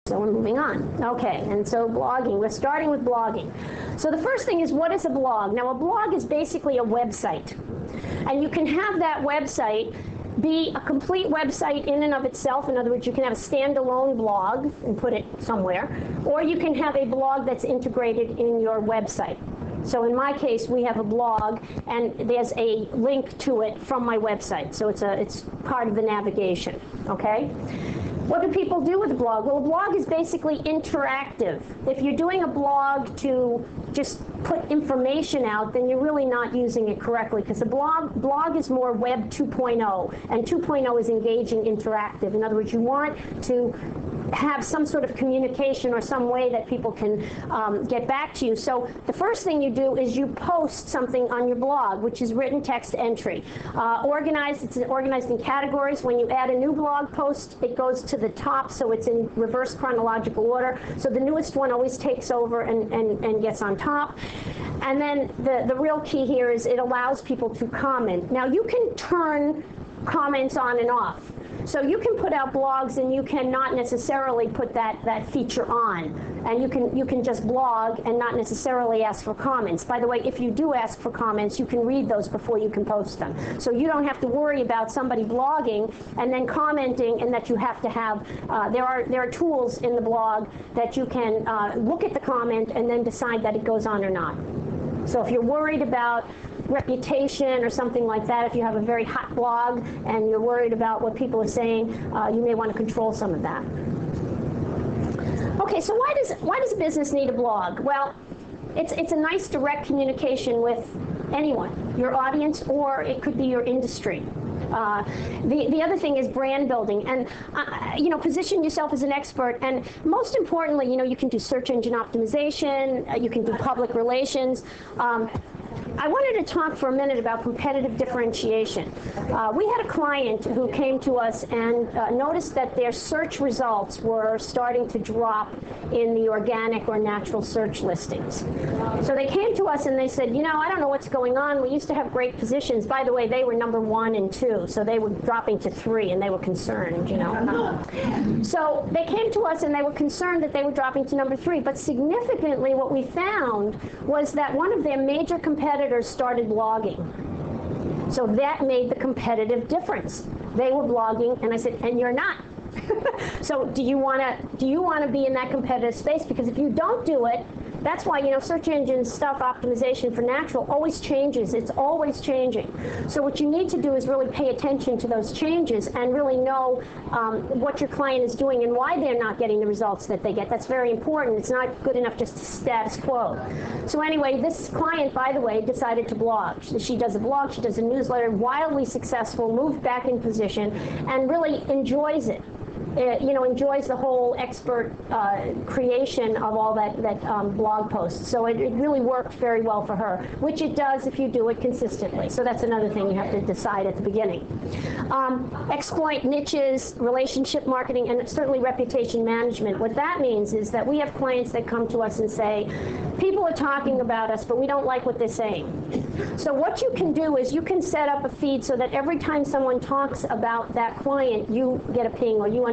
So we're moving on. Okay, and so blogging, we're starting with blogging. So the first thing is, what is a blog? Now, a blog is basically a website. And you can have that website be a complete website in and of itself. In other words, you can have a standalone blog and put it somewhere, or you can have a blog that's integrated in your website. So in my case, we have a blog, and there's a link to it from my website. So it's part of the navigation, okay? What do people do with a blog? Well, a blog is basically interactive. If you're doing a blog to just put information out, then you're really not using it correctly, because a blog is more Web 2.0, and 2.0 is engaging interactive. In other words, you want to have some sort of communication or some way that people can get back to you. So the first thing you do is you post something on your blog, which is written text entry. It's organized in categories. When you add a new blog post, it goes to the top, so it's in reverse chronological order. So the newest one always takes over and gets on top. And then the real key here is it allows people to comment. Now, you can turn comments on and off. So you can put out blogs, and you cannot necessarily put that feature on. And you can just blog and not necessarily ask for comments. By the way, if you do ask for comments, you can read those before you can post them. So you don't have to worry about somebody blogging and then commenting, and that you have to have, there are tools in the blog that you can look at the comment and then decide that it goes on or not. So if you're worried about reputation or something like that, if you have a very hot blog and you're worried about what people are saying, you may want to control some of that. Okay, so why does a business need a blog? Well, it's a nice direct communication with anyone, your audience, or it could be your industry. The other thing is brand building, and position yourself as an expert, and most importantly, you can do search engine optimization, you can do public relations. I wanted to talk for a minute about competitive differentiation. We had a client who came to us and noticed that their search results were starting to drop in the organic or natural search listings. So they came to us and they said, I don't know what's going on. We used to have great positions. By the way, they were number 1 and 2, so they were dropping to 3, and they were concerned, So they came to us and they were concerned that they were dropping to number 3. But significantly, what we found was that one of their major competitors started blogging. So that made the competitive difference. They were blogging, and I said, and you're not. So do you want to be in that competitive space? Because if you don't do it, that's why, search engine stuff, optimization for natural always changes. It's always changing. So what you need to do is really pay attention to those changes and really know what your client is doing and why they're not getting the results that they get. That's very important. It's not good enough just to status quo. So anyway, this client, by the way, decided to blog. She does a blog, she does a newsletter, wildly successful, moved back in position, and really enjoys it. Enjoys the whole expert creation of all that blog posts. So it really worked very well for her, which it does if you do it consistently. So that's another thing you have to decide at the beginning. Exploit niches, relationship marketing, and certainly reputation management. What that means is that we have clients that come to us and say, people are talking about us, but we don't like what they're saying. So what you can do is you can set up a feed so that every time someone talks about that client, you get a ping, or you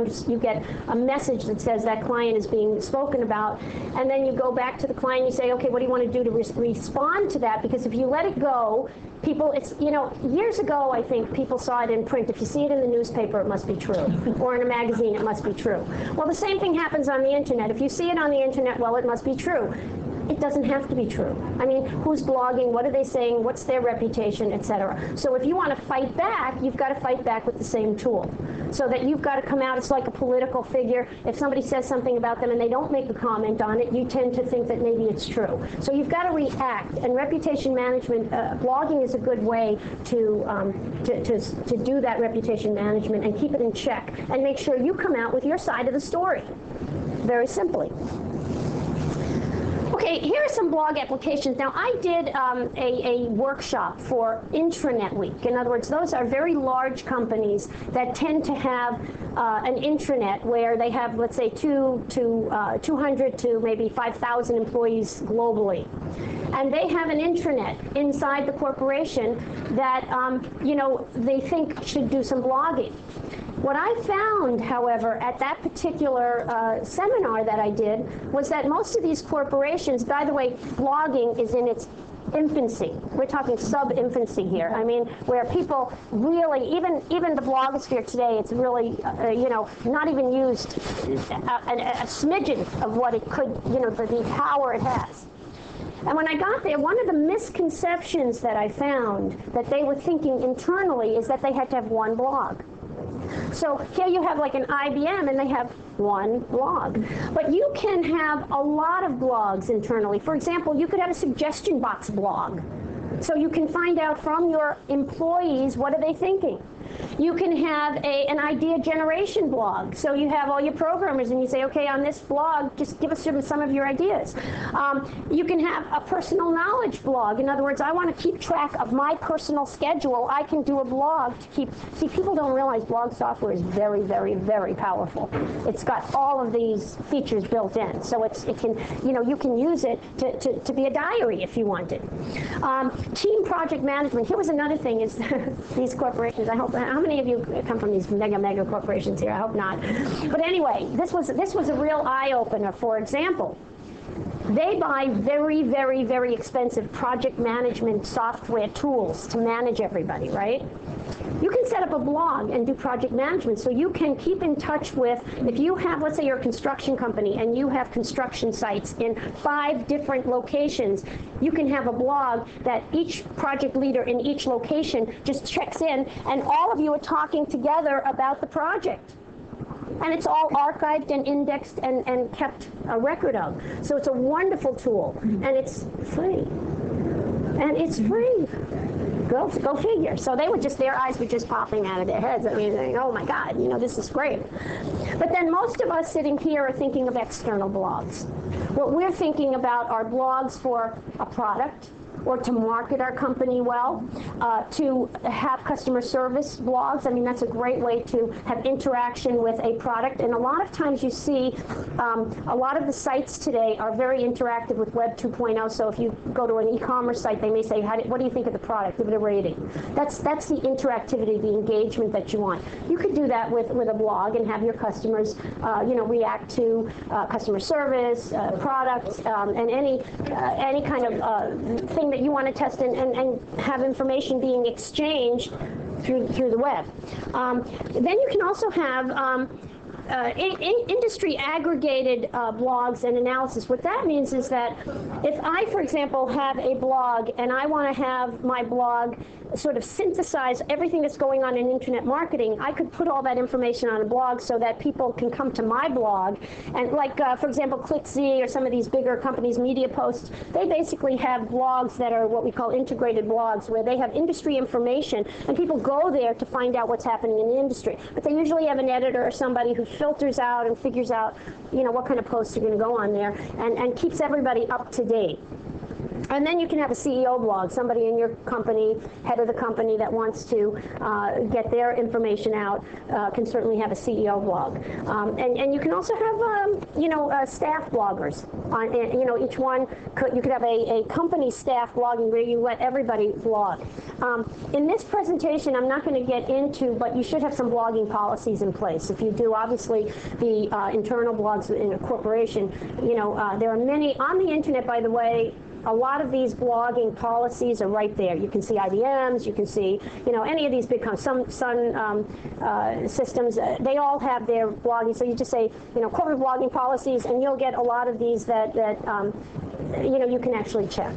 get a message that says that client is being spoken about, and then you go back to the client and you say, okay, what do you want to do to respond to that? Because if you let it go, people, years ago, I think people saw it in print. If you see it in the newspaper, it must be true. Or in a magazine, it must be true. Well, the same thing happens on the internet. If you see it on the internet, well, it must be true. It doesn't have to be true. I mean, who's blogging? What are they saying? What's their reputation, etc. So if you want to fight back, you've got to fight back with the same tool. So that you've got to come out, it's like a political figure. If somebody says something about them and they don't make a comment on it, you tend to think that maybe it's true. So you've got to react. And reputation management, blogging is a good way to do that reputation management and keep it in check and make sure you come out with your side of the story. Very simply. Okay, here are some blog applications. Now, I did a workshop for Intranet Week. In other words, those are very large companies that tend to have an intranet where they have, let's say, 200 to maybe 5,000 employees globally. and they have an intranet inside the corporation that they think should do some blogging. What I found, however, at that particular seminar that I did was that most of these corporations, by the way, blogging is in its infancy. We're talking sub-infancy here. I mean, where people really, even the blogosphere today, it's really, not even used a smidgen of what it could, the power it has. And when I got there, one of the misconceptions that I found that they were thinking internally is that they had to have one blog. So here you have like an IBM and they have one blog. But you can have a lot of blogs internally. For example, you could have a suggestion box blog. So you can find out from your employees, what are they thinking? You can have an idea generation blog. So you have all your programmers and you say, okay, on this blog, just give us some of your ideas. You can have a personal knowledge blog. In other words, I want to keep track of my personal schedule. I can do a blog to keep, see, people don't realize blog software is very, very, very powerful. It's got all of these features built in. So it can, you can use it to be a diary if you want it. Team project management. Here was another thing is these corporations, I hope, how many of you come from these mega corporations here? I hope not. But anyway, this was a real eye-opener. For example, they buy very, very, very expensive project management software tools to manage everybody, right? You can set up a blog and do project management, so you can keep in touch with, if you have, let's say you're a construction company and you have construction sites in 5 different locations, you can have a blog that each project leader in each location just checks in, and all of you are talking together about the project. And it's all archived and indexed and kept a record of. So it's a wonderful tool, and it's free. And it's free. Go figure. So they were just, their eyes were just popping out of their heads. I mean, oh my God, this is great. But then most of us sitting here are thinking of external blogs. What we're thinking about are blogs for a product, or to market our company well, to have customer service blogs. I mean, that's a great way to have interaction with a product. And a lot of times you see a lot of the sites today are very interactive with Web 2.0. So if you go to an e-commerce site, they may say, what do you think of the product? Give it a rating. That's the interactivity, the engagement that you want. You could do that with a blog and have your customers, react to customer service, products, and any kind of thing that you want to test and have information being exchanged through the web. Then you can also have industry aggregated blogs and analysis. What that means is that if I, for example, have a blog and I want to have my blog sort of synthesize everything that's going on in internet marketing, I could put all that information on a blog so that people can come to my blog. And like, for example, ClickZ or some of these bigger companies, Media Posts, they basically have blogs that are what we call integrated blogs, where they have industry information and people go there to find out what's happening in the industry. But they usually have an editor or somebody who filters out and figures out, what kind of posts are going to go on there and keeps everybody up to date. And then you can have a CEO blog. Somebody in your company, head of the company that wants to get their information out can certainly have a CEO blog. And you can also have, staff bloggers. Each one, you could have a company staff blogging where you let everybody blog. In this presentation, I'm not going to get into, but you should have some blogging policies in place. If you do, obviously, the internal blogs in a corporation, there are many on the internet, by the way. A lot of these blogging policies are right there. You can see IBM's, you can see, any of these big companies, Sun Systems, they all have their blogging. So you just say, corporate blogging policies, and you'll get a lot of these that you can actually check.